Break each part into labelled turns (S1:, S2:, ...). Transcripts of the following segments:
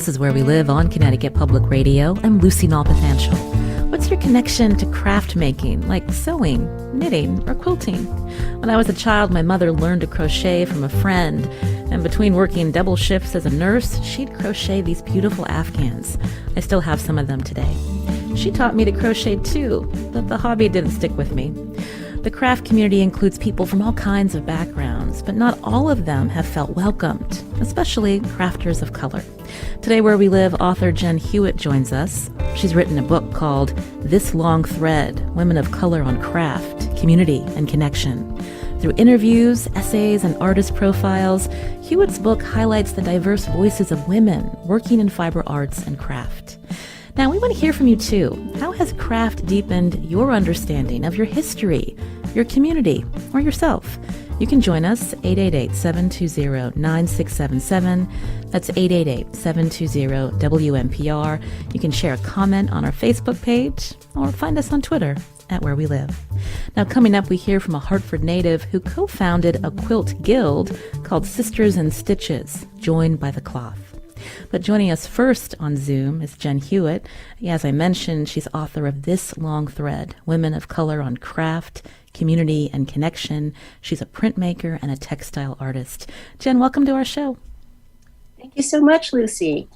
S1: This is Where We Live on Connecticut Public Radio. I'm Lucy Nalpathanchel. What's your connection to craft making, like sewing, knitting, or quilting? When I was a child, my mother learned to crochet from a friend, and between working double shifts as a nurse, she'd crochet these beautiful afghans. I still have some of them today. She taught me to crochet too, but the hobby didn't stick with me. The craft community includes people from all kinds of backgrounds, but not all of them have felt welcomed, especially crafters of color. Today, Where We Live, author Jen Hewett joins us. She's written a book called This Long Thread, Women of Color on Craft, Community, and Connection. Through interviews, essays, and artist profiles, Hewett's book highlights the diverse voices of women working in fiber arts and craft. Now, we want to hear from you, too. How has craft deepened your understanding of your history, your community, or yourself? You can join us, 888-720-9677. That's 888-720-WNPR. You can share a comment on our Facebook page or find us on Twitter at Where We Live. Now, coming up, we hear from a Hartford native who co-founded a quilt guild called Sisters and Stitches, Joined by the Cloth. But joining us first on Zoom is Jen Hewett. As I mentioned, she's author of This Long Thread, Women of Color on Craft, Community, and Connection. She's a printmaker and a textile artist. Jen, welcome to our show.
S2: Thank you so much, Lucy.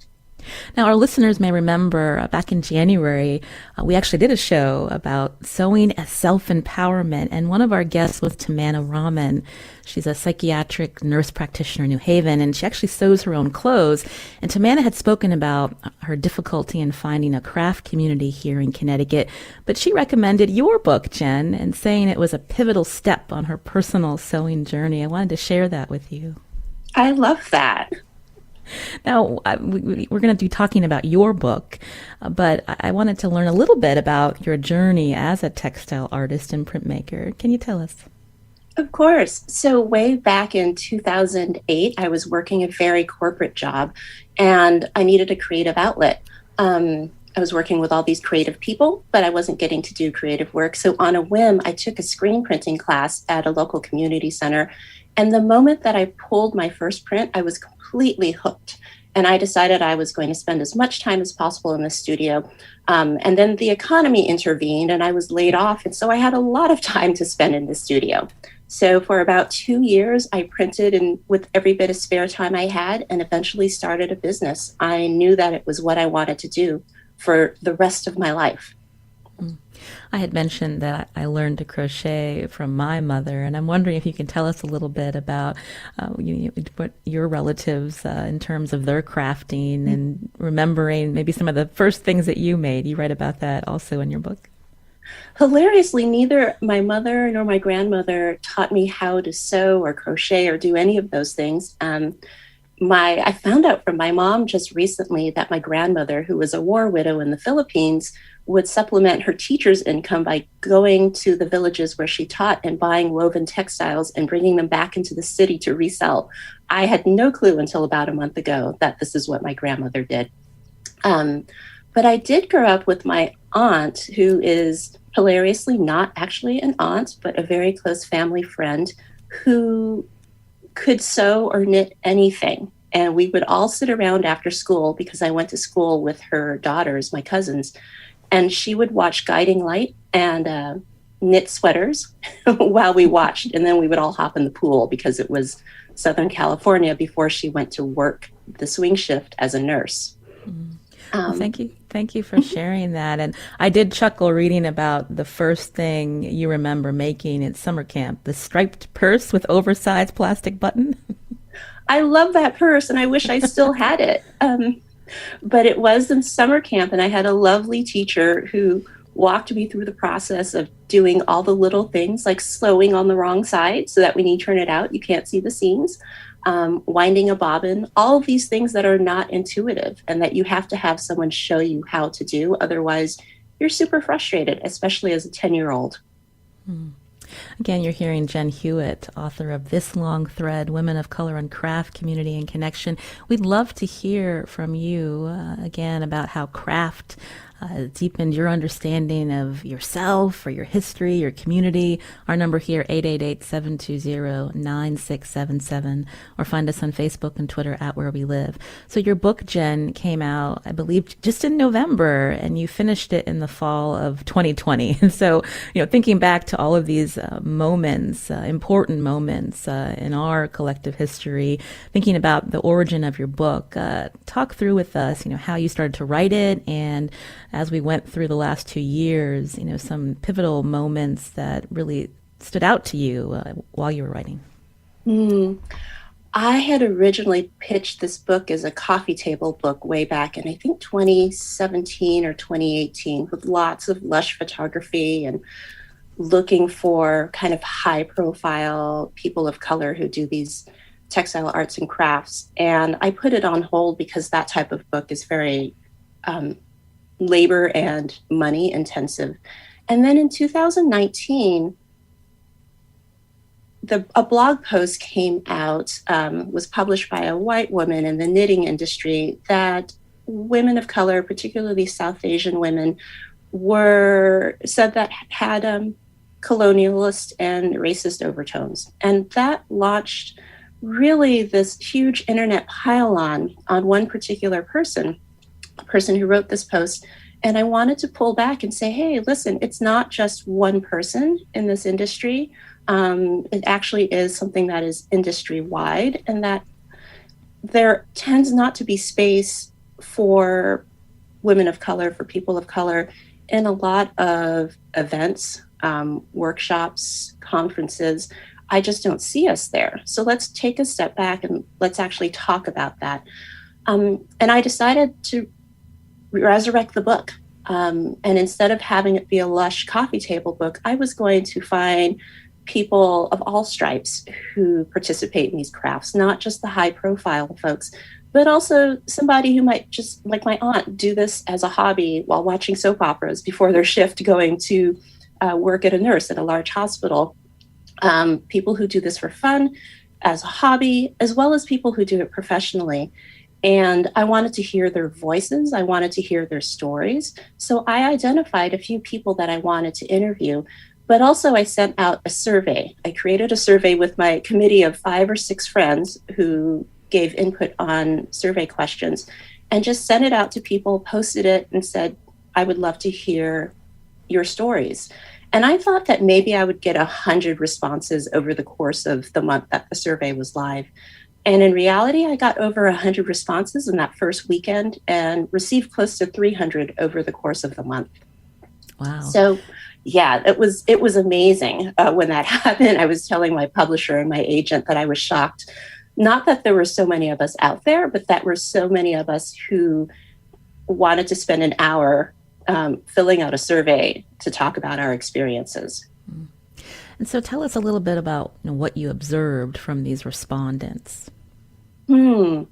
S1: Now, our listeners may remember back in January, we actually did a show about sewing as self-empowerment, and one of our guests was Tamana Rahman. She's a psychiatric nurse practitioner in New Haven, and she actually sews her own clothes. And Tamana had spoken about her difficulty in finding a craft community here in Connecticut, but she recommended your book, Jen, and saying it was a pivotal step on her personal sewing journey. I wanted to share that with you.
S2: I love that.
S1: Now, we're going to be talking about your book, but I wanted to learn a little bit about your journey as a textile artist and printmaker. Can you tell us?
S2: Of course. So way back in 2008, I was working a very corporate job, and I needed a creative outlet. I was working with all these creative people, but I wasn't getting to do creative work. So on a whim, I took a screen printing class at a local community center. And the moment that I pulled my first print, I was completely hooked. And I decided I was going to spend as much time as possible in the studio. And then the economy intervened and I was laid off. And so I had a lot of time to spend in the studio. So for about 2 years, I printed with every bit of spare time I had and eventually started a business. I knew that it was what I wanted to do for the rest of my life.
S1: I had mentioned that I learned to crochet from my mother, and I'm wondering if you can tell us a little bit about what your relatives in terms of their crafting and remembering maybe some of the first things that you made. You write about that also in your book.
S2: Hilariously, neither my mother nor my grandmother taught me how to sew or crochet or do any of those things. I found out from my mom just recently that my grandmother, who was a war widow in the Philippines, would supplement her teacher's income by going to the villages where she taught and buying woven textiles and bringing them back into the city to resell. I had no clue until about a month ago that this is what my grandmother did. But I did grow up with my aunt, who is hilariously not actually an aunt, but a very close family friend who could sew or knit anything. And we would all sit around after school because I went to school with her daughters, my cousins, and she would watch Guiding Light and knit sweaters while we watched. And then we would all hop in the pool because it was Southern California before she went to work the swing shift as a nurse.
S1: Well, thank you. Thank you for sharing that. And I did chuckle reading about the first thing you remember making at summer camp, the striped purse with oversized plastic button.
S2: I love that purse and I wish I still had it. But it was in summer camp and I had a lovely teacher who walked me through the process of doing all the little things like sewing on the wrong side so that when you turn it out, you can't see the seams, winding a bobbin, all of these things that are not intuitive and that you have to have someone show you how to do. Otherwise, you're super frustrated, especially as a 10-year-old.
S1: Again, you're hearing Jen Hewett, author of This Long Thread, Women of Color on Craft, Community, and Connection. We'd love to hear from you again about how craft deepened your understanding of yourself or your history, your community. Our number here, 888-720-9677, or find us on Facebook and Twitter at Where We Live. So your book, Jen, came out, I believe, just in November, and you finished it in the fall of 2020. And so, thinking back to all of these moments, important moments in our collective history, thinking about the origin of your book, talk through with us, how you started to write it, and as we went through the last 2 years, some pivotal moments that really stood out to you while you were writing.
S2: I had originally pitched this book as a coffee table book way back in, I think, 2017 or 2018, with lots of lush photography and looking for kind of high profile people of color who do these textile arts and crafts. And I put it on hold because that type of book is very labor and money intensive. And then in 2019, a blog post came out, was published by a white woman in the knitting industry, that women of color, particularly South Asian women, said that had colonialist and racist overtones. And that launched really this huge internet pile-on one particular person, a person who wrote this post. And I wanted to pull back and say, hey, listen, it's not just one person in this industry. It actually is something that is industry-wide, and that there tends not to be space for women of color, for people of color, in a lot of events, workshops, conferences. I just don't see us there. So let's take a step back and let's actually talk about that. And I decided to resurrect the book. And instead of having it be a lush coffee table book, I was going to find people of all stripes who participate in these crafts, not just the high profile folks, but also somebody who might just, like my aunt, do this as a hobby while watching soap operas before their shift going to work at a nurse at a large hospital. People who do this for fun, as a hobby, as well as people who do it professionally. And I wanted to hear their voices. I wanted to hear their stories. So I identified a few people that I wanted to interview. But also I sent out a survey. I created a survey with my committee of 5 or 6 friends who gave input on survey questions, and just sent it out to people, posted it, and said, I would love to hear your stories. And I thought that maybe I would get 100 responses over the course of the month that the survey was live. And in reality, I got over 100 responses in that first weekend and received close to 300 over the course of the month.
S1: Wow.
S2: So yeah, it was amazing when that happened. I was telling my publisher and my agent that I was shocked, not that there were so many of us out there, but that were so many of us who wanted to spend an hour filling out a survey to talk about our experiences.
S1: And so tell us a little bit about what you observed from these respondents.
S2: We're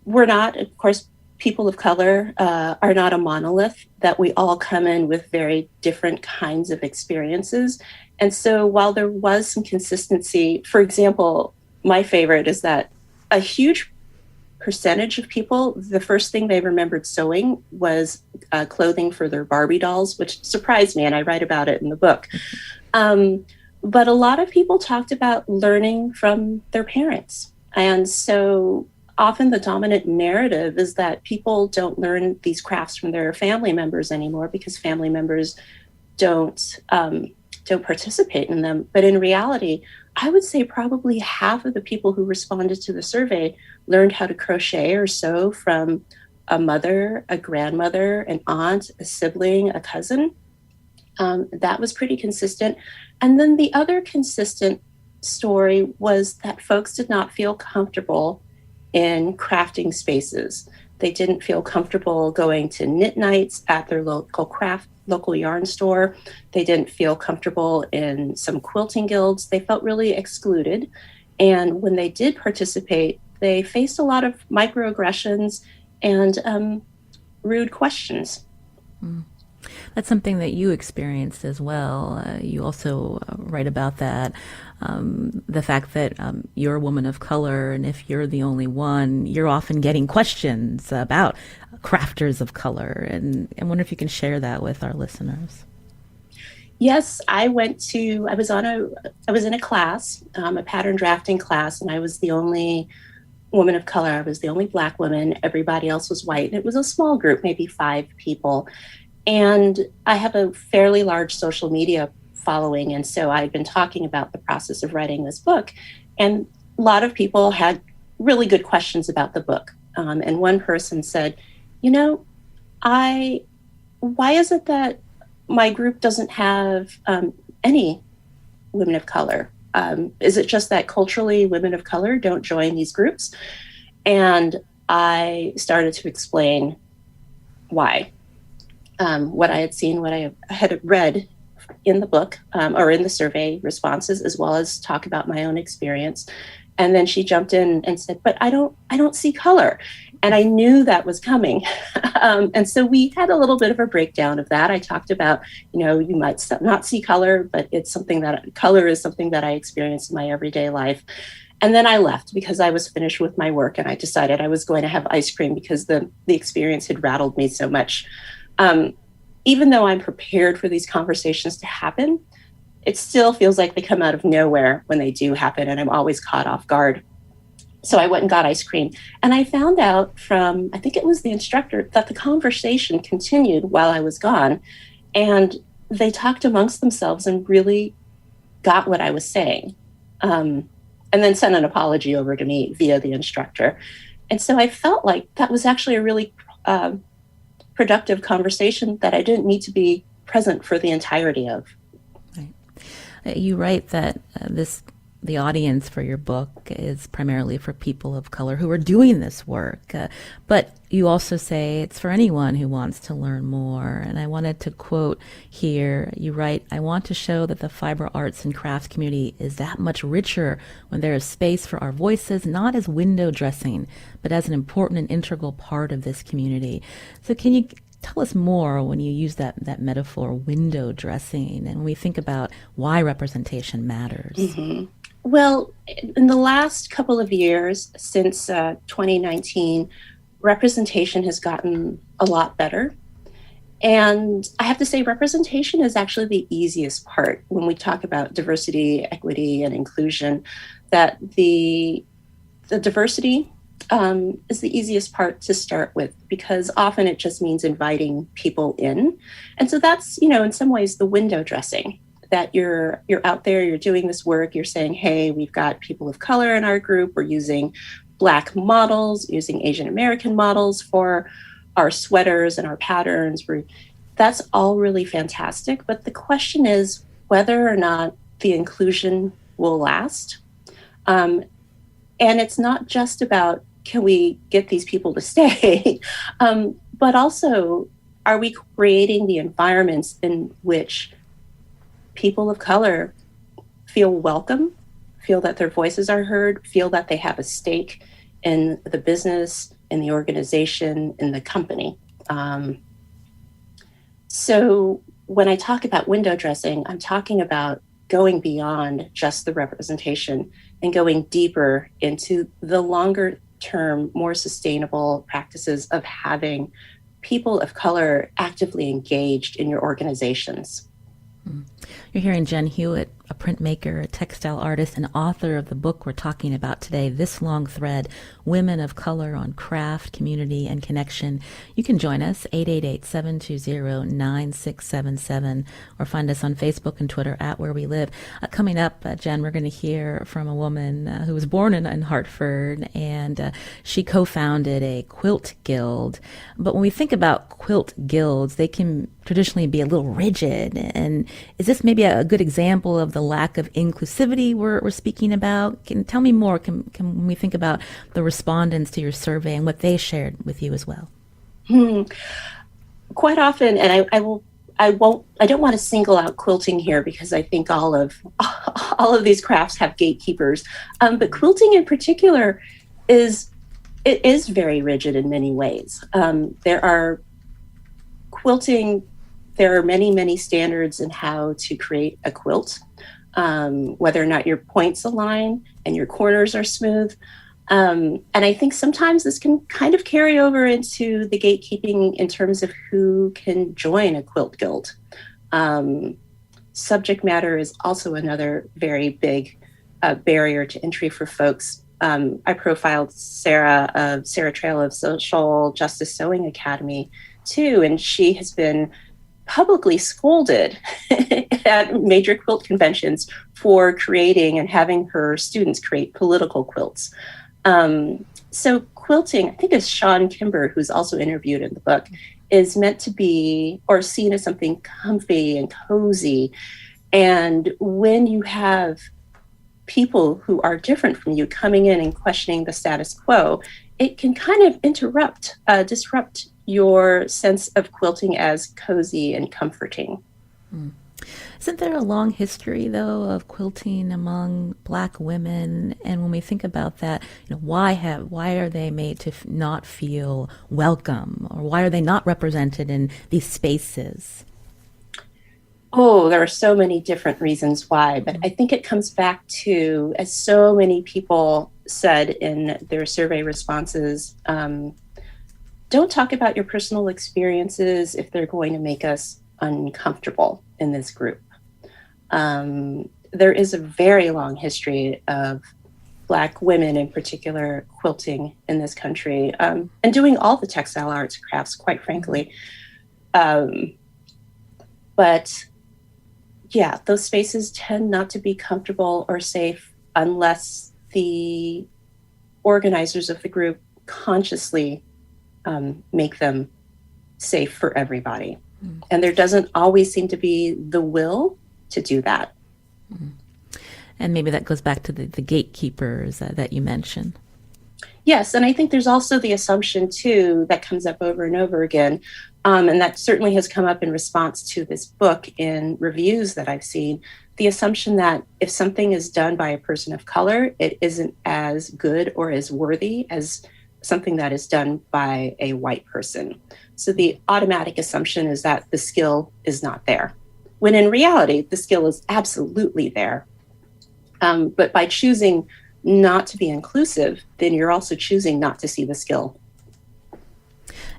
S2: not, of course, people of color are not a monolith, that we all come in with very different kinds of experiences. And so while there was some consistency, for example, my favorite is that a huge percentage of people, the first thing they remembered sewing was clothing for their Barbie dolls, which surprised me, and I write about it in the book. But a lot of people talked about learning from their parents. And so often the dominant narrative is that people don't learn these crafts from their family members anymore because family members don't participate in them. But in reality, I would say probably half of the people who responded to the survey learned how to crochet or sew from a mother, a grandmother, an aunt, a sibling, a cousin. That was pretty consistent. And then the other consistent story was that folks did not feel comfortable in crafting spaces. They didn't feel comfortable going to knit nights at their local yarn store. They didn't feel comfortable in some quilting guilds. They felt really excluded. And when they did participate, they faced a lot of microaggressions and rude questions.
S1: That's something that you experienced as well. You also write about that. The fact that you're a woman of color, and if you're the only one, you're often getting questions about crafters of color. And I wonder if you can share that with our listeners.
S2: Yes, I was in a class, a pattern drafting class, and I was the only woman of color. I was the only Black woman. Everybody else was white. And it was a small group, maybe 5 people. And I have a fairly large social media following. And so I'd been talking about the process of writing this book. And a lot of people had really good questions about the book. And one person said, why is it that my group doesn't have any women of color? Is it just that culturally women of color don't join these groups? And I started to explain why. What I had seen, what I had read in the book or in the survey responses, as well as talk about my own experience. And then she jumped in and said, but I don't see color. And I knew that was coming. And so we had a little bit of a breakdown of that. I talked about, you might not see color, but color is something that I experience in my everyday life. And then I left because I was finished with my work and I decided I was going to have ice cream because the experience had rattled me so much. Even though I'm prepared for these conversations to happen, it still feels like they come out of nowhere when they do happen, and I'm always caught off guard. So I went and got ice cream. And I found out from, I think it was the instructor, that the conversation continued while I was gone. And they talked amongst themselves and really got what I was saying. And then sent an apology over to me via the instructor. And so I felt like that was actually a really productive conversation that I didn't need to be present for the entirety of.
S1: Right. You write that the audience for your book is primarily for people of color who are doing this work, but you also say it's for anyone who wants to learn more. And I wanted to quote here, you write, "I want to show that the fiber arts and crafts community is that much richer when there is space for our voices, not as window dressing, but as an important and integral part of this community." So can you tell us more when you use that metaphor, window dressing, and when we think about why representation matters?
S2: Mm-hmm. Well, in the last couple of years, since 2019, representation has gotten a lot better. And I have to say, representation is actually the easiest part when we talk about diversity, equity, and inclusion, that the diversity is the easiest part to start with, because often it just means inviting people in. And so that's, in some ways, the window dressing, that you're out there, you're doing this work, you're saying, hey, we've got people of color in our group, we're using Black models, using Asian American models for our sweaters and our patterns. That's all really fantastic. But the question is whether or not the inclusion will last. And it's not just about, can we get these people to stay, but also, are we creating the environments in which people of color feel welcome, feel that their voices are heard, feel that they have a stake in the business, in the organization, in the company. So when I talk about window dressing, I'm talking about going beyond just the representation and going deeper into the longer term, more sustainable practices of having people of color actively engaged in your organizations.
S1: You're hearing Jen Hewett, a printmaker, a textile artist, and author of the book we're talking about today, This Long Thread, Women of Color on Craft, Community, and Connection. You can join us, 888-720-9677, or find us on Facebook and Twitter at Where We Live. Coming up, Jen, we're going to hear from a woman who was born in Hartford, and she co-founded a quilt guild. But when we think about quilt guilds, they can traditionally be a little rigid. And is this maybe a good example of the lack of inclusivity we're speaking about? Can tell me more? Can we think about the respondents to your survey and what they shared with you as well?
S2: Quite often, and I don't want to single out quilting here because I think all of these crafts have gatekeepers. But quilting in particular is very rigid in many ways. There are quilting there are many, many standards in how to create a quilt, whether or not your points align and your corners are smooth. And I think sometimes this can kind of carry over into the gatekeeping in terms of who can join a quilt guild. Subject matter is also another very big barrier to entry for folks. I profiled Sarah Trail of Social Justice Sewing Academy too, and she has been publicly scolded at major quilt conventions for creating and having her students create political quilts. So quilting, I think it's Sean Kimber, who's also interviewed in the book, is meant to be or seen as something comfy and cozy. And when you have people who are different from you coming in and questioning the status quo, it can kind of disrupt your sense of quilting as cozy and comforting.
S1: Isn't there a long history, though, of quilting among Black women? And when we think about that, why are they made to not feel welcome, or why are they not represented in these spaces?
S2: Oh, there are so many different reasons why, but I think it comes back to, as so many people said in their survey responses, don't talk about your personal experiences if they're going to make us uncomfortable in this group. There is a very long history of Black women in particular quilting in this country, and doing all the textile arts and crafts, quite frankly. But yeah, those spaces tend not to be comfortable or safe unless the organizers of the group consciously make them safe for everybody. And there doesn't always seem to be the will to do that.
S1: And maybe that goes back to the gatekeepers that you mentioned.
S2: Yes, and I think there's also the assumption, too, that comes up over and over again, and that certainly has come up in response to this book in reviews that I've seen, the assumption that if something is done by a person of color, it isn't as good or as worthy as something that is done by a white person. So the automatic assumption is that the skill is not there, when in reality, the skill is absolutely there. But by choosing not to be inclusive, then you're also choosing not to see the skill.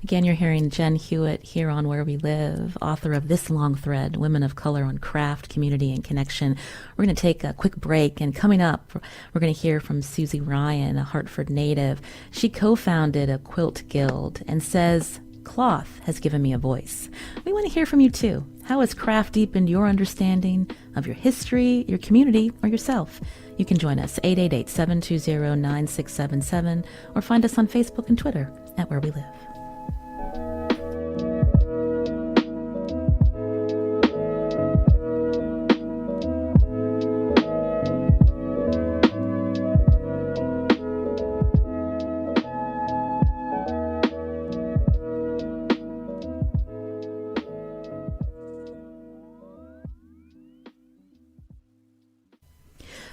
S1: Again, you're hearing Jen Hewett here on Where We Live, author of This Long Thread, Women of Color on Craft, Community, and Connection. We're going to take a quick break, and coming up, we're going to hear from Susie Ryan, a Hartford native. She co-founded a quilt guild and says, "Cloth has given me a voice." We want to hear from you too. How has craft deepened your understanding of your history, your community, or yourself? You can join us, 888-720-9677, or find us on Facebook and Twitter at Where We Live.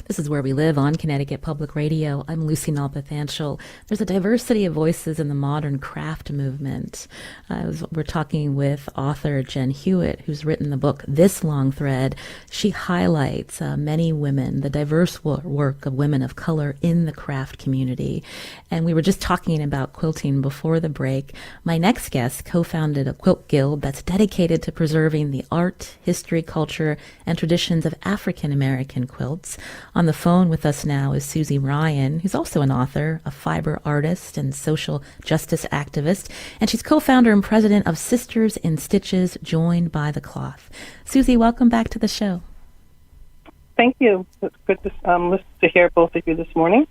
S1: This is Where We Live on Connecticut Public Radio. I'm Lucy Nalpathanchel. There's a diversity of voices in the modern craft movement. We're talking with author Jen Hewett, who's written the book This Long Thread. She highlights many women, the diverse work of women of color in the craft community. And we were just talking about quilting before the break. My next guest co-founded a quilt guild that's dedicated to preserving the art, history, culture, and traditions of African American quilts. On the phone with us now is Susie Ryan, who's also an author, a fiber artist, and social justice activist, and she's co-founder and president of Sisters in Stitches, Joined by the Cloth. Susie, welcome back to the show.
S3: Thank you. It's good to listen to hear both of you this morning.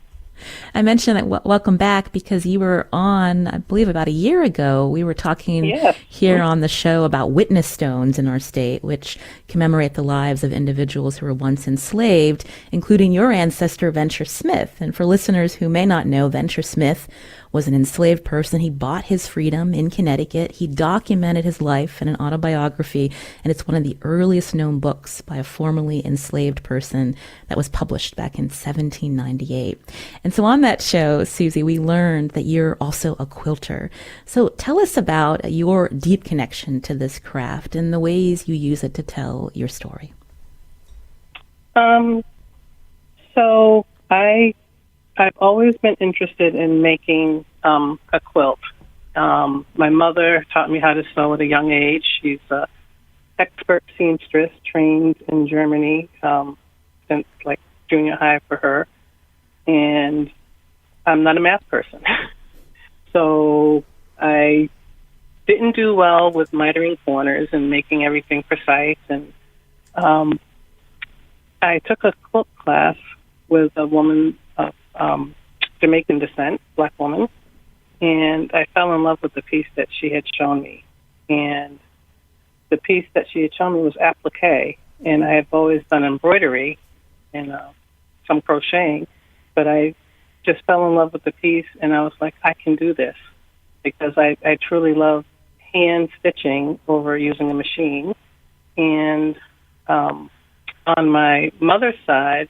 S1: I mentioned that welcome back because you were on, I believe about a year ago, we were talking here on the show about witness stones in our state, which commemorate the lives of individuals who were once enslaved, including your ancestor, Venture Smith. And for listeners who may not know, Venture Smith was an enslaved person. He bought his freedom in Connecticut. He documented his life in an autobiography, and it's one of the earliest known books by a formerly enslaved person that was published back in 1798. And so on that show, Susie, we learned that you're also a quilter. So tell us about your deep connection to this craft and the ways you use it to tell your story.
S3: So I've always been interested in making a quilt. My mother taught me how to sew at a young age. She's an expert seamstress, trained in Germany since like junior high for her. And I'm not a math person. So I didn't do well with mitering corners and making everything precise. And I took a quilt class with a woman of Jamaican descent, black woman, and I fell in love with the piece that she had shown me. And the piece that she had shown me was applique, and I have always done embroidery and some crocheting, but I just fell in love with the piece, and I was like, I can do this, because I truly love hand stitching over using a machine. And on my mother's side,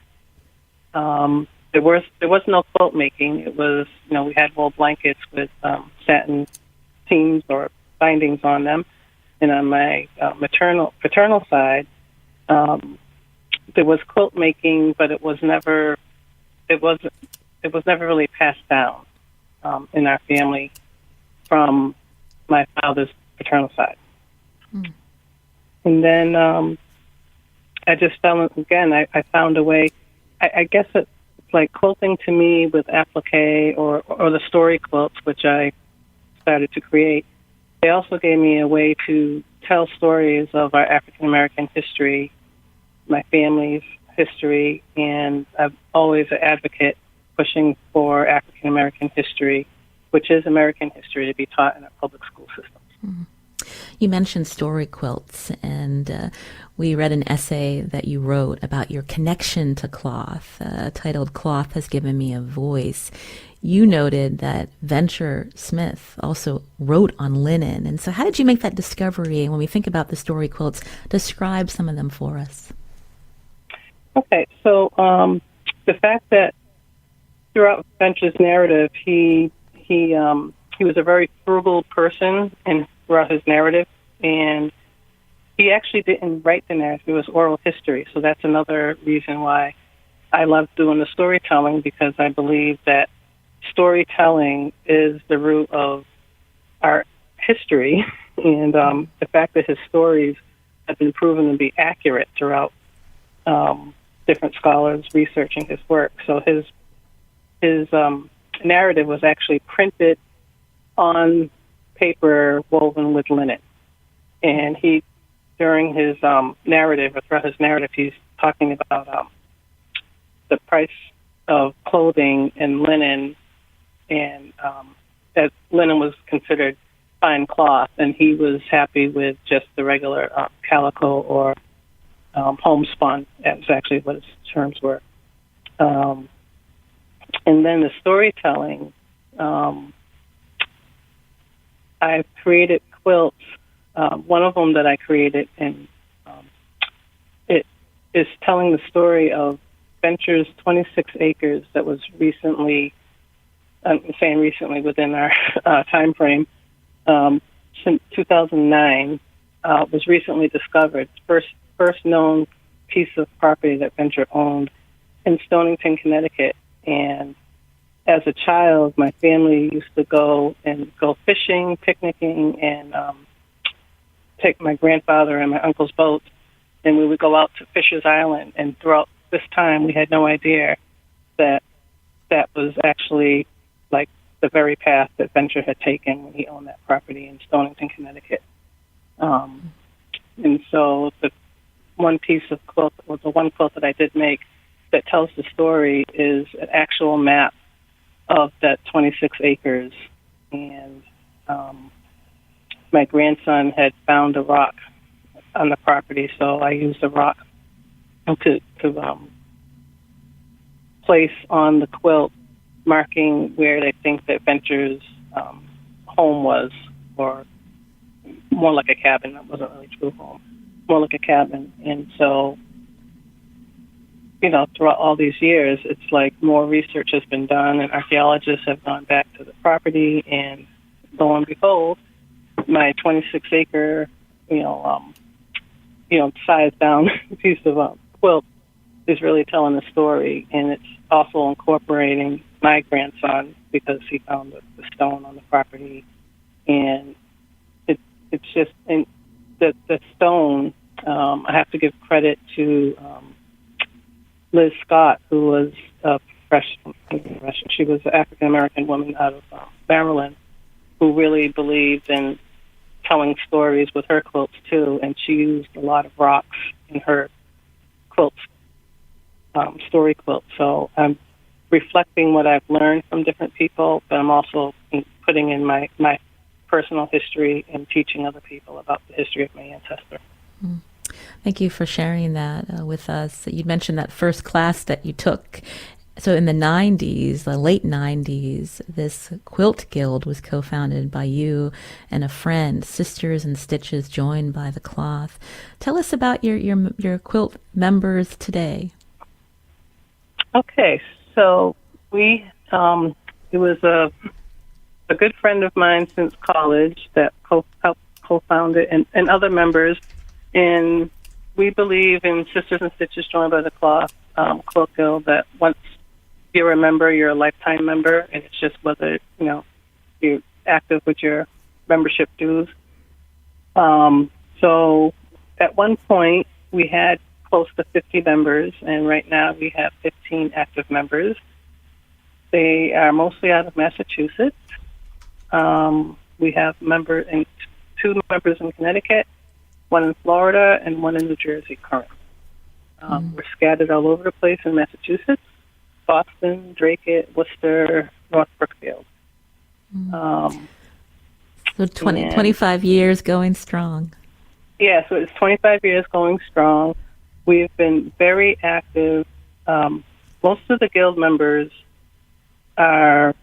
S3: there was no quilt making. It was, we had wool blankets with satin seams or bindings on them. And on my paternal side, there was quilt making, but it was never really passed down in our family from my father's paternal side. Mm. And then I just fell in, again, I found a way. I guess it's like quilting to me with applique or the story quilts, which I started to create. They also gave me a way to tell stories of our African American history, my family's history, and I'm always an advocate pushing for African American history, which is American history, to be taught in our public school systems. Mm-hmm.
S1: You mentioned story quilts, and we read an essay that you wrote about your connection to cloth, titled "Cloth Has Given Me a Voice." You noted that Venture Smith also wrote on linen. And so how did you make that discovery? And when we think about the story quilts, describe some of them for us.
S3: Okay, so the fact that throughout Venture's narrative, he was a very frugal person and throughout his narrative, and he actually didn't write the narrative. It was oral history, so that's another reason why I love doing the storytelling, because I believe that storytelling is the root of our history, and the fact that his stories have been proven to be accurate throughout different scholars researching his work. So his narrative was actually printed on paper woven with linen. And he, during his narrative, or throughout his narrative, he's talking about the price of clothing and linen, and that linen was considered fine cloth, and he was happy with just the regular calico or homespun. That's actually what his terms were. And then the storytelling, I've created quilts. One of them that I created, and it is telling the story of Venture's 26 acres that was recently, I'm saying recently within our time frame, since 2009, was recently discovered. First known piece of property that Venture owned in Stonington, Connecticut. And as a child, my family used to go fishing, picnicking, and take my grandfather and my uncle's boat, and we would go out to Fisher's Island. And throughout this time, we had no idea that that was actually like the very path that Venture had taken when he owned that property in Stonington, Connecticut. And so the one piece of quilt, or the one quilt that I did make that tells the story, is an actual map of that 26 acres. And my grandson had found a rock on the property, so I used the rock to place on the quilt marking where they think that Venture's home was, or more like a cabin. That wasn't really true home, more like a cabin. And so, throughout all these years, it's like more research has been done, and archaeologists have gone back to the property, and lo and behold, my 26-acre, sized down piece of quilt is really telling the story, and it's also incorporating my grandson because he found the stone on the property, and it's just the stone. I have to give credit to Liz Scott, who was a professional. She was an African American woman out of Maryland, who really believed in telling stories with her quilts too, and she used a lot of rocks in her quilts, story quilts. So I'm reflecting what I've learned from different people, but I'm also putting in my personal history and teaching other people about the history of my ancestor.
S1: Thank you for sharing that with us. You mentioned that first class that you took. So in the 90s, the late 90s, this quilt guild was co-founded by you and a friend, Sisters and Stitches, joined by the cloth. Tell us about your quilt members today.
S3: Okay, so it was a good friend of mine since college that helped co-found it, and other members. And we believe in Sisters and Stitches joined by the cloth quilt guild, that once you're a member, you're a lifetime member, and it's just whether you're active with your membership dues. So at one point we had close to 50 members, and right now we have 15 active members. They are mostly out of Massachusetts. We have two members in Connecticut, one in Florida, and one in New Jersey currently. We're scattered all over the place in Massachusetts, Boston, Drake, Worcester, North Brookfield.
S1: So 25 years going strong.
S3: Yeah, so it's 25 years going strong. We've been very active. Most of the guild members are,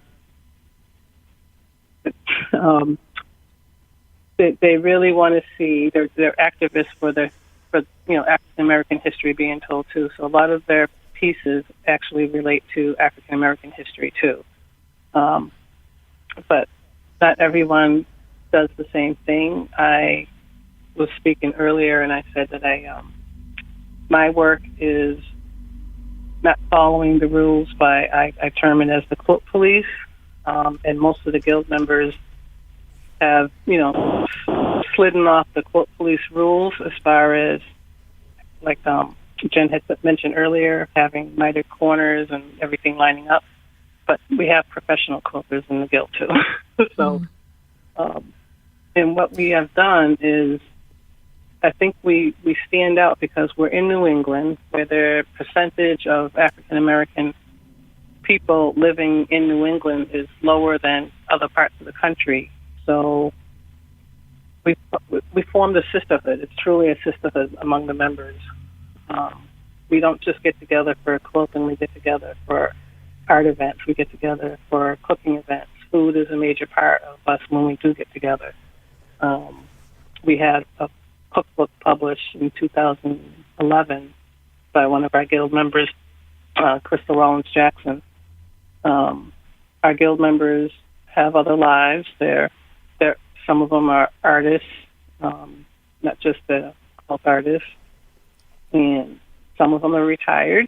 S3: they really want to see, they're activists for African American history being told too. So a lot of their pieces actually relate to African American history too. But not everyone does the same thing. I was speaking earlier, and I said that my work is not following the rules I term it as the quilt police, and most of the guild members have, slidden off the quilt police rules as far as, like Jen had mentioned earlier, having mitered corners and everything lining up. But we have professional quilters in the guild too. So, and what we have done is, I think we stand out because we're in New England, where the percentage of African American people living in New England is lower than other parts of the country. So we formed a sisterhood. It's truly a sisterhood among the members. We don't just get together for quilting. We get together for art events. We get together for cooking events. Food is a major part of us when we do get together. We had a cookbook published in 2011 by one of our guild members, Crystal Rollins Jackson. Our guild members have other lives. Some of them are artists, not just the quilt artists, and some of them are retired.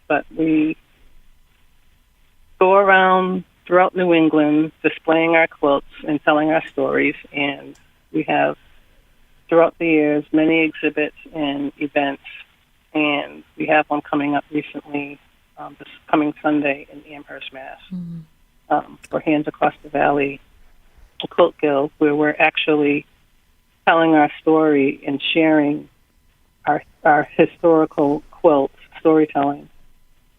S3: But we go around throughout New England displaying our quilts and telling our stories, and we have, throughout the years, many exhibits and events, and we have one coming up recently this coming Sunday in Amherst, Mass. For Hands Across the Valley Quilt Guild, where we're actually telling our story and sharing our historical quilt storytelling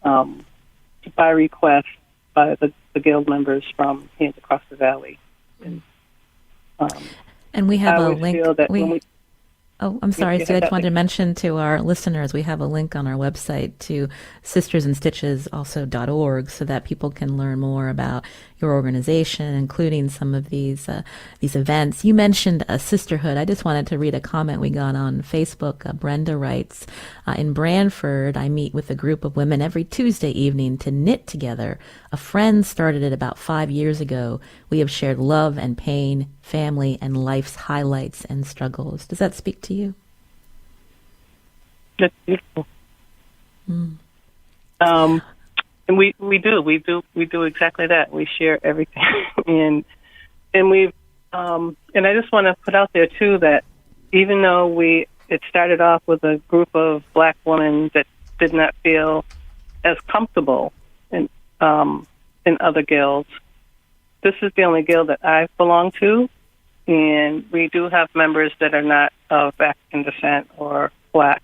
S3: by request by the guild members from Hands Across the Valley.
S1: And we have a link. Oh, I'm sorry.
S3: You
S1: So I
S3: had
S1: just
S3: that
S1: wanted to
S3: link.
S1: mention to our listeners, we have a link on our website to Sisters and Stitches, also .org, so that people can learn more about your organization, including some of these events. You mentioned a sisterhood. I just wanted to read a comment we got on Facebook. Brenda writes, in Branford, I meet with a group of women every Tuesday evening to knit together. A friend started it about 5 years ago. We have shared love and pain, family, and life's highlights and struggles. Does that speak to you?
S3: That's beautiful. And we do exactly that. We share everything, and we've and I just want to put out there too that even though it started off with a group of Black women that did not feel as comfortable in other guilds, this is the only guild that I belong to, and we do have members that are not of African descent or Black,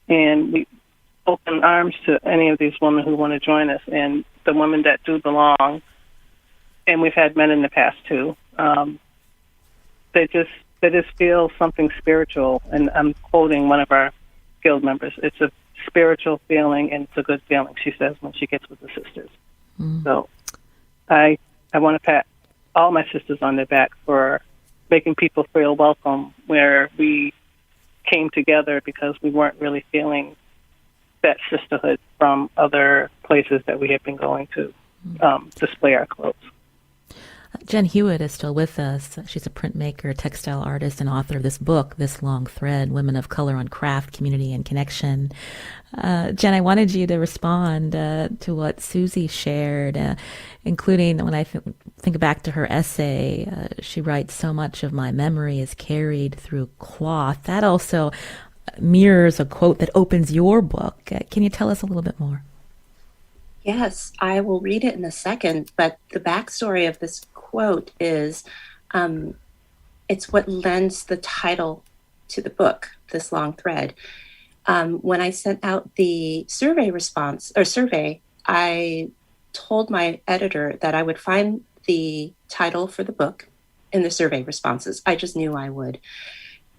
S3: and we open arms to any of these women who want to join us, and the women that do belong, and we've had men in the past too, they just feel something spiritual, and I'm quoting one of our guild members, it's a spiritual feeling and it's a good feeling, she says, when she gets with the sisters. So I want to pat all my sisters on their back for making people feel welcome where we came together because we weren't really feeling that sisterhood from other places that we had been going to display our clothes.
S1: Jen Hewett is still with us. She's a printmaker, textile artist, and author of this book, This Long Thread, Women of Color on Craft, Community, and Connection. Jen, I wanted you to respond to what Susie shared, including when I think back to her essay, she writes, so much of my memory is carried through cloth. That also mirrors a quote that opens your book. Can you tell us a little bit more?
S2: Yes, I will read it in a second, but the backstory of this quote is it's what lends the title to the book, This Long Thread. When I sent out the survey, I told my editor that I would find the title for the book in the survey responses. I just knew I would.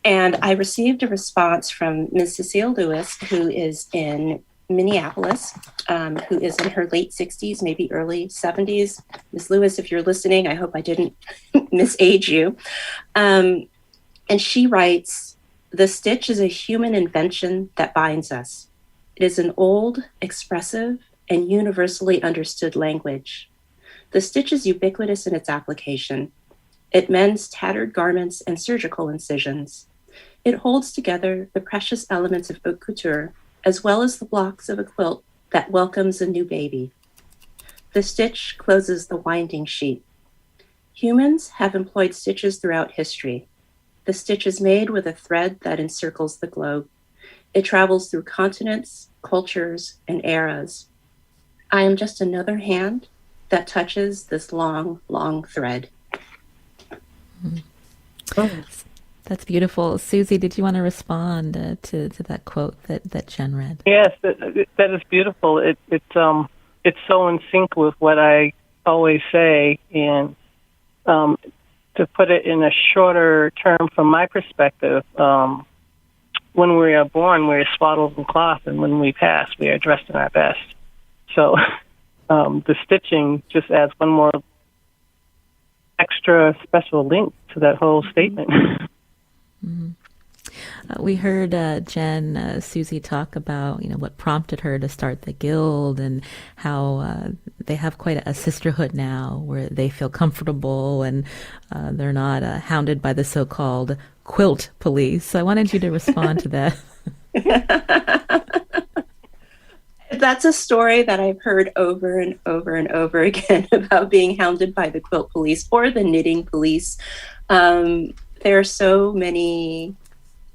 S2: And I received a response from Ms. Cecile Lewis, who is in Minneapolis, who is in her late 60s, maybe early 70s. Ms. Lewis, if you're listening, I hope I didn't misage you. And she writes, "The stitch is a human invention that binds us. It is an old, expressive, and universally understood language. The stitch is ubiquitous in its application. It mends tattered garments and surgical incisions. It holds together the precious elements of haute couture, as well as the blocks of a quilt that welcomes a new baby. The stitch closes the winding sheet. Humans have employed stitches throughout history. The stitch is made with a thread that encircles the globe. It travels through continents, cultures, and eras. I am just another hand that touches this long, long thread."
S3: Oh.
S1: That's beautiful. Susie, did you want to respond to that quote that Jen read?
S3: Yes, that is beautiful. It's so in sync with what I always say, and to put it in a shorter term from my perspective, when we are born, we are swaddled in cloth, and when we pass, we are dressed in our best. So the stitching just adds one more extra special link to that whole statement.
S1: Mm-hmm. We heard Susie talk about what prompted her to start the guild and how they have quite a sisterhood now where they feel comfortable and they're not hounded by the so-called quilt police. So I wanted you to respond to that.
S2: That's a story that I've heard over and over and over again about being hounded by the quilt police or the knitting police. There are so many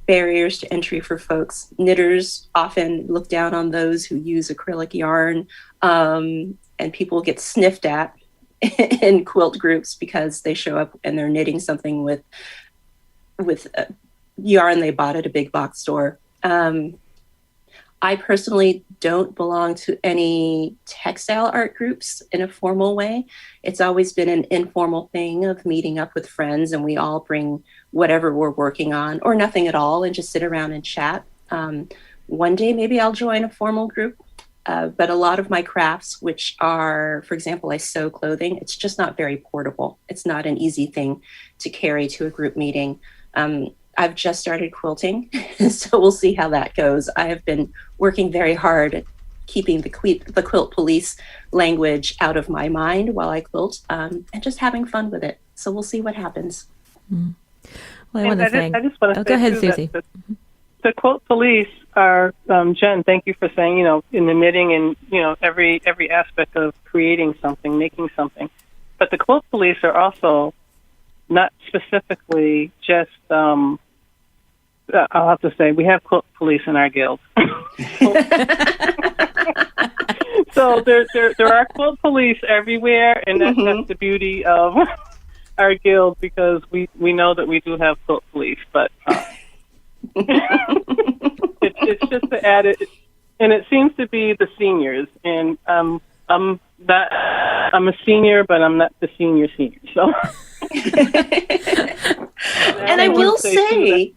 S2: barriers to entry for folks. Knitters often look down on those who use acrylic yarn, and people get sniffed at in quilt groups because they show up and they're knitting something with yarn they bought at a big box store. I personally don't belong to any textile art groups in a formal way. It's always been an informal thing of meeting up with friends, and we all bring whatever we're working on or nothing at all and just sit around and chat. One day, maybe I'll join a formal group. But a lot of my crafts, which are, for example, I sew clothing, it's just not very portable. It's not an easy thing to carry to a group meeting. I've just started quilting, so we'll see how that goes. I have been working very hard at keeping the quilt police language out of my mind while I quilt, and just having fun with it. So we'll see what happens.
S1: Mm. Well, I want to thank...
S3: I just want to say,
S1: go ahead,
S3: too,
S1: Susie.
S3: The quilt police are, Jen, thank you for saying, in the knitting and, every aspect of creating something, making something. But the quilt police are also not specifically just, I'll have to say, we have quilt police in our guild. So there are quilt police everywhere, and that's the beauty of our guild, because we know that we do have quilt police, but... it's just the added, and it seems to be the seniors. And I'm a senior, but I'm not the senior. So,
S2: and I will say,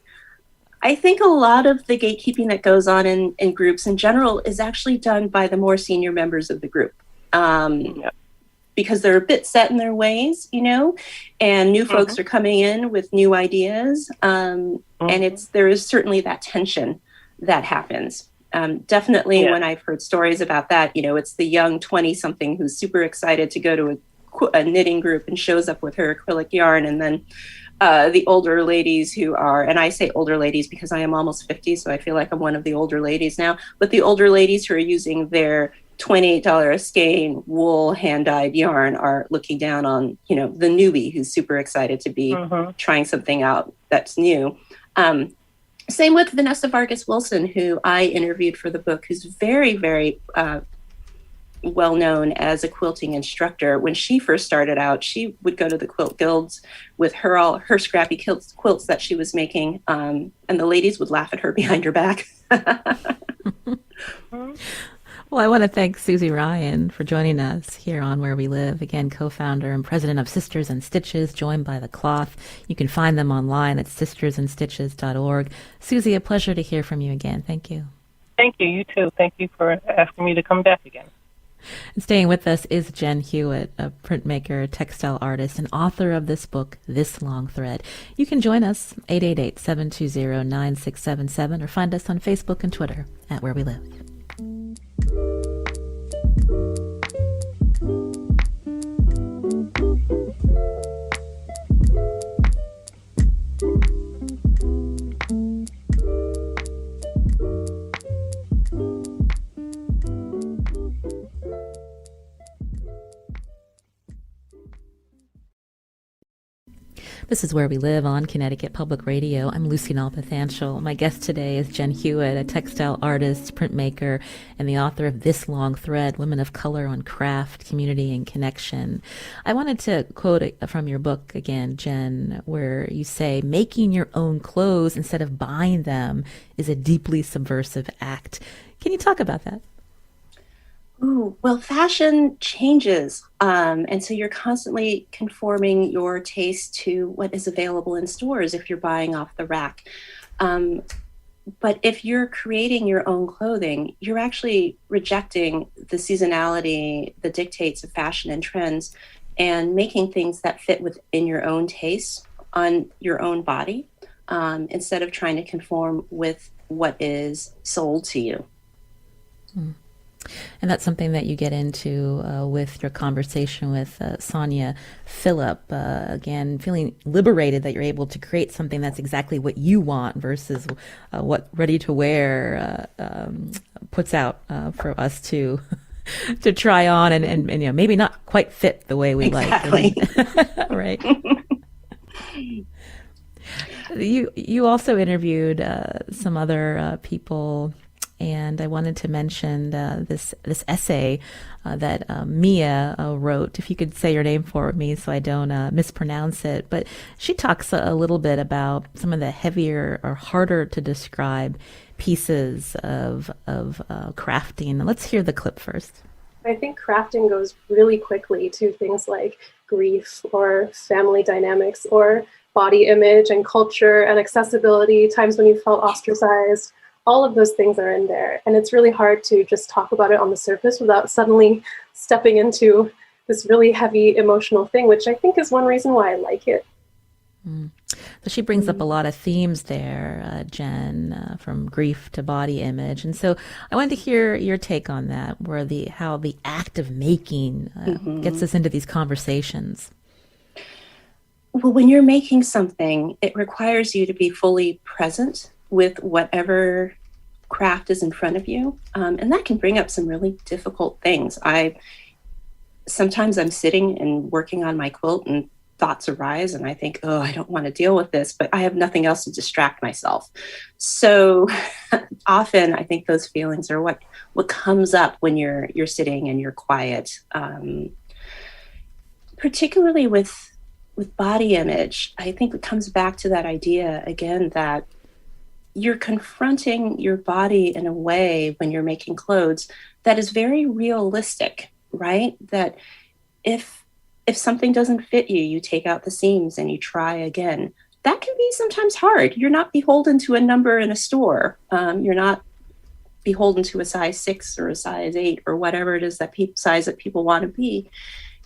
S2: I think a lot of the gatekeeping that goes on in groups in general is actually done by the more senior members of the group. Because they're a bit set in their ways, and new folks are coming in with new ideas. And there is certainly that tension that happens. Definitely when I've heard stories about that, it's the young 20-something who's super excited to go to a knitting group and shows up with her acrylic yarn. And then the older ladies who are, and I say older ladies because I am almost 50, so I feel like I'm one of the older ladies now, but the older ladies who are using their $28 a skein wool hand-dyed yarn are looking down on, the newbie who's super excited to be trying something out that's new. Same with Vanessa Vargas Wilson, who I interviewed for the book, who's very, very well known as a quilting instructor. When she first started out, she would go to the quilt guilds with her scrappy quilts that she was making, and the ladies would laugh at her behind her back.
S1: Well, I want to thank Susie Ryan for joining us here on Where We Live. Again, co-founder and president of Sisters and Stitches, joined by The Cloth. You can find them online at sistersandstitches.org. Susie, a pleasure to hear from you again. Thank you.
S3: Thank you. You too. Thank you for asking me to come back again.
S1: And staying with us is Jen Hewett, a printmaker, textile artist, and author of this book, This Long Thread. You can join us, 888-720-9677, or find us on Facebook and Twitter at Where We Live. This is Where We Live on Connecticut Public Radio. I'm Lucy Nalpathanchel. My guest today is Jen Hewett, a textile artist, printmaker, and the author of This Long Thread, Women of Color on Craft, Community, and Connection. I wanted to quote from your book again, Jen, where you say, making your own clothes instead of buying them is a deeply subversive act. Can you talk about that?
S2: Ooh, well, fashion changes. And so you're constantly conforming your taste to what is available in stores if you're buying off the rack. But if you're creating your own clothing, you're actually rejecting the seasonality, the dictates of fashion and trends, and making things that fit within your own taste on your own body, instead of trying to conform with what is sold to you.
S1: Mm. And that's something that you get into with your conversation with Sonia Phillip. Again, feeling liberated that you're able to create something that's exactly what you want versus what ready to wear puts out for us to try on and maybe not quite fit the way we
S2: exactly.
S1: Like. Right. You also interviewed some other people And I wanted to mention this essay that Mia wrote. If you could say your name for me so I don't mispronounce it. But she talks a little bit about some of the heavier or harder to describe pieces of crafting. Let's hear the clip first.
S4: I think crafting goes really quickly to things like grief or family dynamics or body image and culture and accessibility, times when you felt ostracized. All of those things are in there. And it's really hard to just talk about it on the surface without suddenly stepping into this really heavy emotional thing, which I think is one reason why I like it.
S1: So she brings up a lot of themes there, Jen, from grief to body image. And so I wanted to hear your take on that, where how the act of making gets us into these conversations.
S2: Well, when you're making something, it requires you to be fully present with whatever craft is in front of you. And that can bring up some really difficult things. Sometimes I'm sitting and working on my quilt and thoughts arise and I think, oh, I don't want to deal with this, but I have nothing else to distract myself. So often I think those feelings are what comes up when you're sitting and you're quiet. Particularly with body image, I think it comes back to that idea again that you're confronting your body in a way when you're making clothes that is very realistic, right? That if something doesn't fit you, you take out the seams and you try again. That can be sometimes hard. You're not beholden to a number in a store. You're not beholden to a size 6 or a size 8 or whatever it is size that people want to be.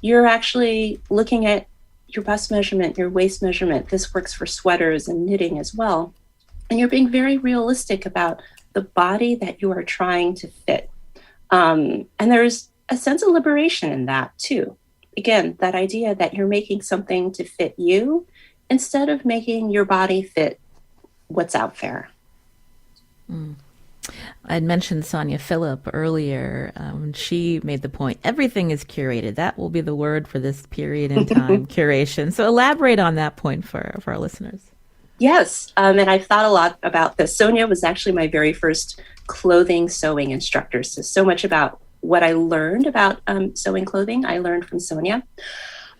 S2: You're actually looking at your bust measurement, your waist measurement. This works for sweaters and knitting as well. And you're being very realistic about the body that you are trying to fit. And there's a sense of liberation in that too. Again, that idea that you're making something to fit you instead of making your body fit what's out there.
S1: I'd mentioned Sonia Phillip earlier. She made the point, everything is curated. That will be the word for this period in time, curation. So elaborate on that point for our listeners.
S2: Yes, and I've thought a lot about this. Sonia was actually my very first clothing sewing instructor. So much about what I learned about sewing clothing, I learned from Sonia.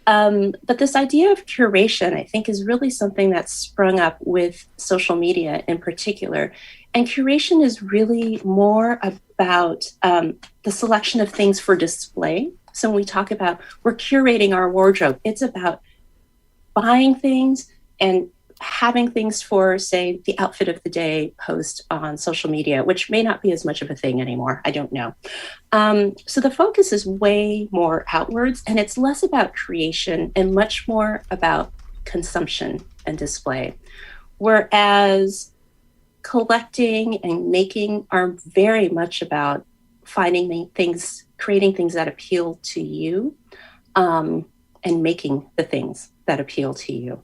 S2: But this idea of curation, I think, is really something that's sprung up with social media in particular. And curation is really more about the selection of things for display. So when we talk about we're curating our wardrobe, it's about buying things and having things for, say, the outfit of the day post on social media, which may not be as much of a thing anymore. I don't know. So the focus is way more outwards, and it's less about creation and much more about consumption and display. Whereas collecting and making are very much about finding things, creating things that appeal to you, and making the things that appeal to you.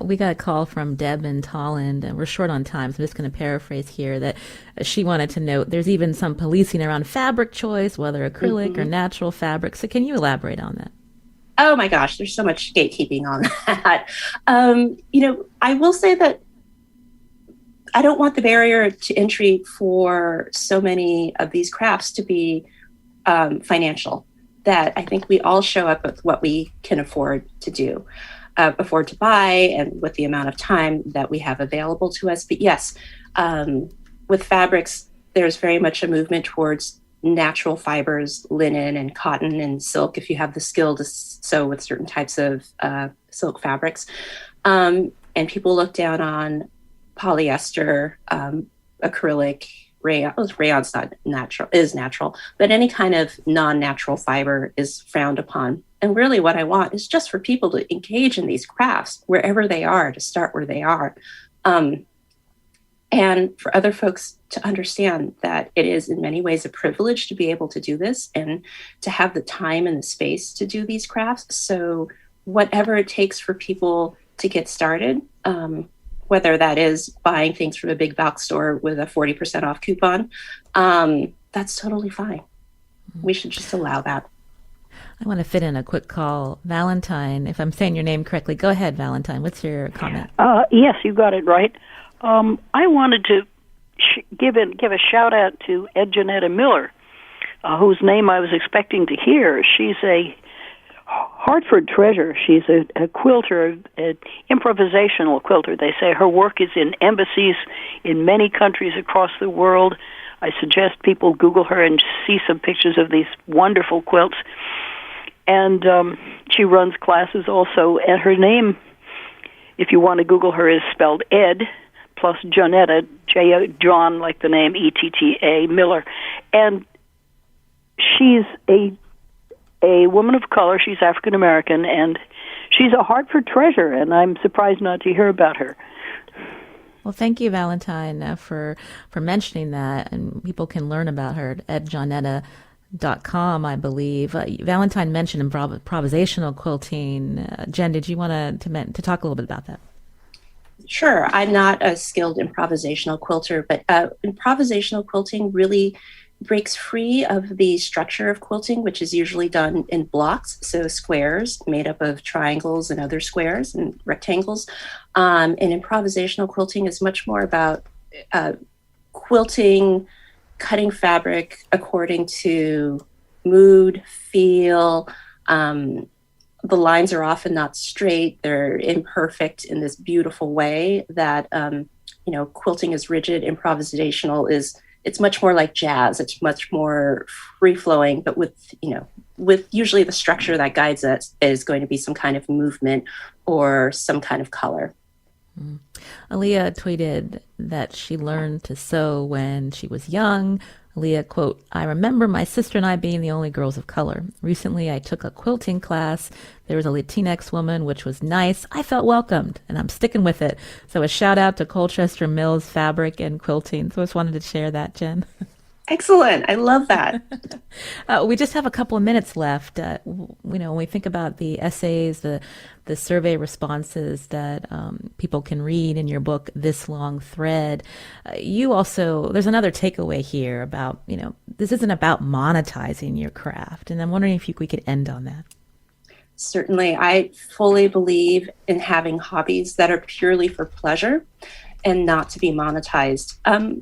S1: We got a call from Deb in Tolland, and we're short on time, so I'm just going to paraphrase here that she wanted to note there's even some policing around fabric choice, whether acrylic or natural fabric. So can you elaborate on that?
S2: Oh my gosh, there's so much gatekeeping on that. I will say that I don't want the barrier to entry for so many of these crafts to be financial, that I think we all show up with what we can afford to do. Afford to buy and with the amount of time that we have available to us. But yes, with fabrics, there's very much a movement towards natural fibers, linen and cotton and silk, if you have the skill to sew with certain types of silk fabrics. And people look down on polyester, acrylic, rayon's not natural, is natural, but any kind of non-natural fiber is frowned upon. And really what I want is just for people to engage in these crafts wherever they are, to start where they are. And for other folks to understand that it is in many ways a privilege to be able to do this and to have the time and the space to do these crafts. So whatever it takes for people to get started, whether that is buying things from a big box store with a 40% off coupon, that's totally fine. We should just allow that.
S1: I want to fit in a quick call. Valentine, if I'm saying your name correctly, go ahead, Valentine. What's your comment?
S5: Yes, you got it right. I wanted to give a shout out to Ed Janetta Miller, whose name I was expecting to hear. She's a Hartford treasure. She's a quilter, an improvisational quilter. They say her work is in embassies in many countries across the world. I suggest people Google her and see some pictures of these wonderful quilts. And she runs classes also. And her name, if you want to Google her, is spelled Ed plus Jonetta, John like the name, E-T-T-A, Miller. And she's a woman of color. She's African American, and she's a Hartford treasure, and I'm surprised not to hear about her.
S1: Well, thank you, Valentine, for mentioning that, and people can learn about her at edjonetta.com, I believe. Valentine mentioned improvisational quilting. Jen, did you want to talk a little bit about that?
S2: Sure. I'm not a skilled improvisational quilter, but improvisational quilting really breaks free of the structure of quilting, which is usually done in blocks, so squares made up of triangles and other squares and rectangles. And improvisational quilting is much more about quilting, cutting fabric according to mood, feel. The lines are often not straight. They're imperfect in this beautiful way that, quilting is rigid. Improvisational it's much more like jazz. It's much more free-flowing, but with usually the structure that guides us is going to be some kind of movement or some kind of color.
S1: Aaliyah tweeted that she learned to sew when she was young. Aaliyah, quote, "I remember my sister and I being the only girls of color. Recently, I took a quilting class. There was a Latinx woman, which was nice. I felt welcomed, and I'm sticking with it." So a shout out to Colchester Mills Fabric and Quilting. So I just wanted to share that, Jen.
S2: Excellent. I love that.
S1: We just have a couple of minutes left. When we think about the essays, the survey responses that people can read in your book, This Long Thread, there's another takeaway here about, this isn't about monetizing your craft. And I'm wondering if we could end on that.
S2: Certainly. I fully believe in having hobbies that are purely for pleasure and not to be monetized.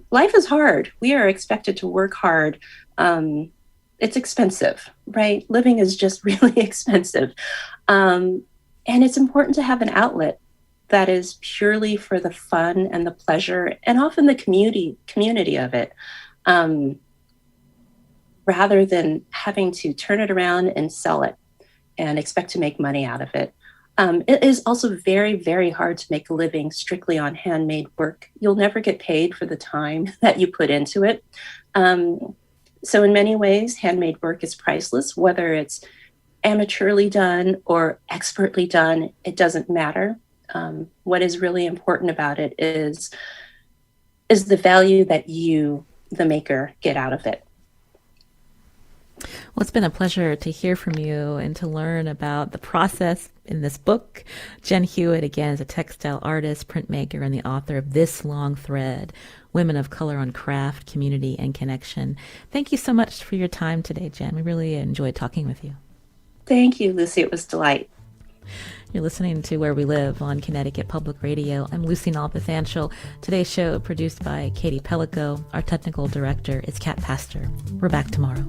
S2: Life is hard. We are expected to work hard. It's expensive, right? Living is just really expensive. And it's important to have an outlet that is purely for the fun and the pleasure and often the community of it, rather than having to turn it around and sell it and expect to make money out of it. It is also very, very hard to make a living strictly on handmade work. You'll never get paid for the time that you put into it. So in many ways, handmade work is priceless, whether it's amateurly done or expertly done, it doesn't matter. What is really important about it is the value that you, the maker, get out of it.
S1: Well, it's been a pleasure to hear from you and to learn about the process in this book. Jen Hewett, again, is a textile artist, printmaker, and the author of This Long Thread, Women of Color on Craft, Community, and Connection. Thank you so much for your time today, Jen. We really enjoyed talking with you.
S2: Thank you, Lucy. It was a delight.
S1: You're listening to Where We Live on Connecticut Public Radio. I'm Lucy Nalpathanchel. Today's show produced by Katie Pellico. Our technical director is Kat Pastor. We're back tomorrow.